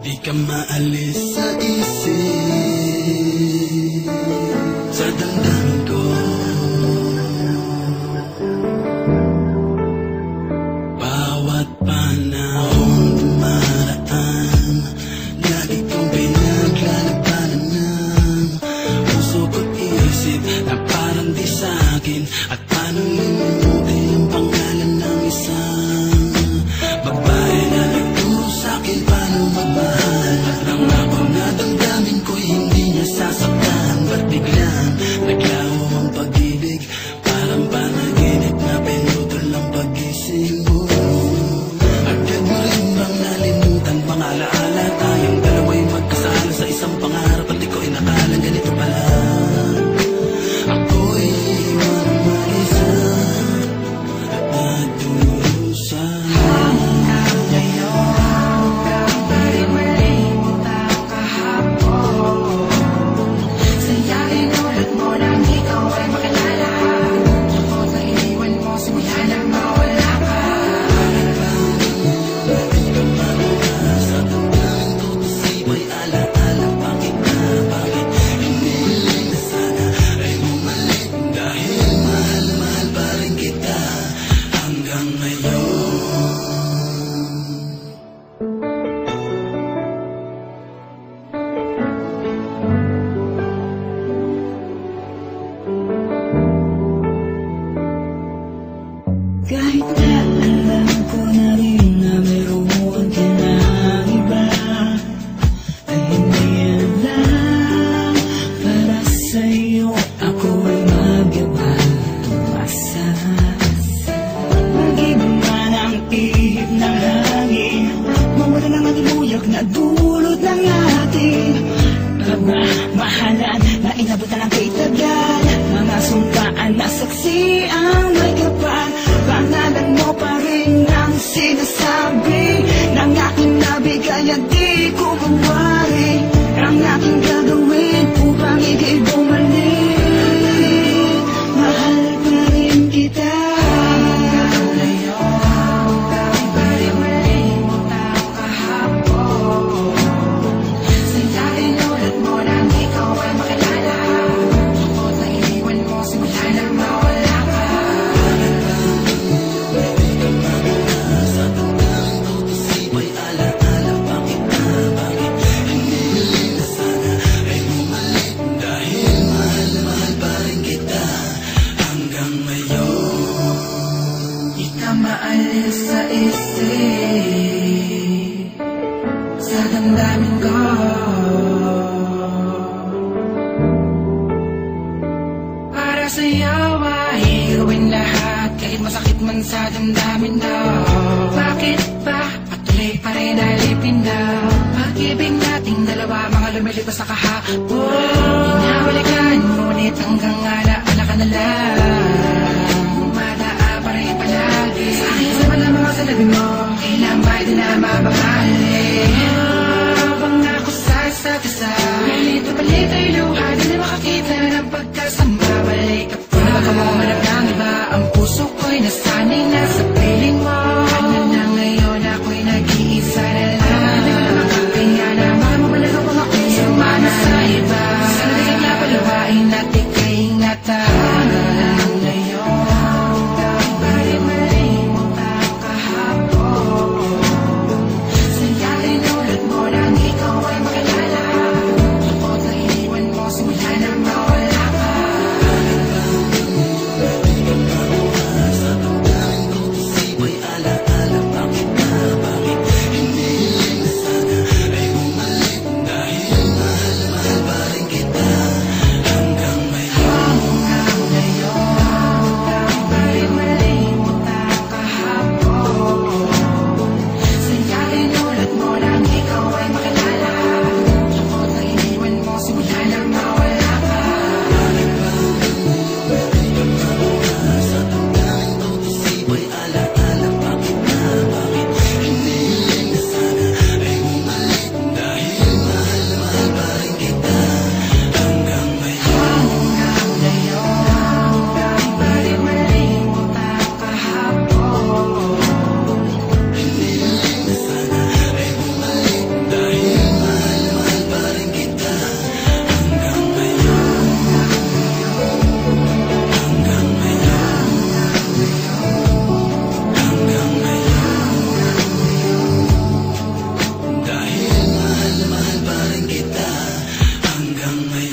Di ka maalis sa isip, sa damdamin ko. Bawat panahon dumaraan, lagi kong pinaglalabanan ng puso ko't isip na parang di sa'kin. At paano limutin ang pangalan ng isang babae na nagturo sa'kin paano magmahal. At nangako na damdamin ko'y hindi niya sasaktan. Ba't biglang naglaho ang pag-ibig, parang panaginip na pinutol ang pag-ising mo. Agad mo rin bang nalimutan pang alaala? Tayong dalawa'y magkasala sa isang pangarap, at di ko inakala ganito pala. Ako'y iwan ang mag-isa at nagdurusa. Hanggang ngayon, hanggang balik-balik ang kahapon. Sayahin ulit mo nang ikaw ay makilala. Takot na iniwan mo simula nang mawala ka. Bakit ka mawala sa damdamin ko? Tasibay alaala, bakit na, bakit hinihiling na sana ay bumalik? Dahil mahal na mahal pa rin kita hanggang ngayon. Kahit na alam ko na rin na meron ka na iba, ay hindi yan lang para sa'yo. Ako ay magyabang tumasa. Mag-iba man ang ihip ng hangin, mawala ng matibuyag na dulot ng ating pagmamahalan na inabot na ng kaitagan. Mga sumpaan na saksi ang may kapal, pangalan mo pa rin ang sinasabi ng aking nabigay at di ko mawari. Ang aking gagawin upang ika'y bumalik, mahal pa rin kita. Hanggang ngayon, hanggang balik-balik ang kahapon. Sayahin ulit mo nang ikaw ay makilala. Takot na iniwan mo simula nang mawala ka. Bakit ka mawala sa damdamin ko? Tasibay alaala, bakit na, bakit hinihiling na sana ay bumalik? Dahil mahal na mahal pa rin kita hanggang ngayon. Di ka maalis sa isip, sa damdamin ko. Para sa'yo ay gawin lahat, kahit masakit man sa damdamin na. Bakit ba patuloy pa rin alipin na pag-ibig nating dalawa, mga lumilipas sa kahapon. Hinahalikan, ngunit hanggang alaala ka na lang. Umadaa pa rin palagi sa akin, sa mga salabi mo. Kailan ba'y di na mababali? Habang ako sa isa't isa, balik ay luha, di na makakita ng pagkasama. Balik ka pa, baka mo manap ng iba. Ang puso ko'y nasanay na sa piling mo. Ano na ngayon, ako'y nag-iisa na lang. Di ko na makakaya na mamamalagaw ang ako'y sumana sa iba. Sana di ka nga palawain at ika'y ingatan. Hanggang ngayon, hanggang balik-balik ang kahapon. Sayahin ulit mo nang ikaw ay makilala. Takot na iniwan Hanggang ngayon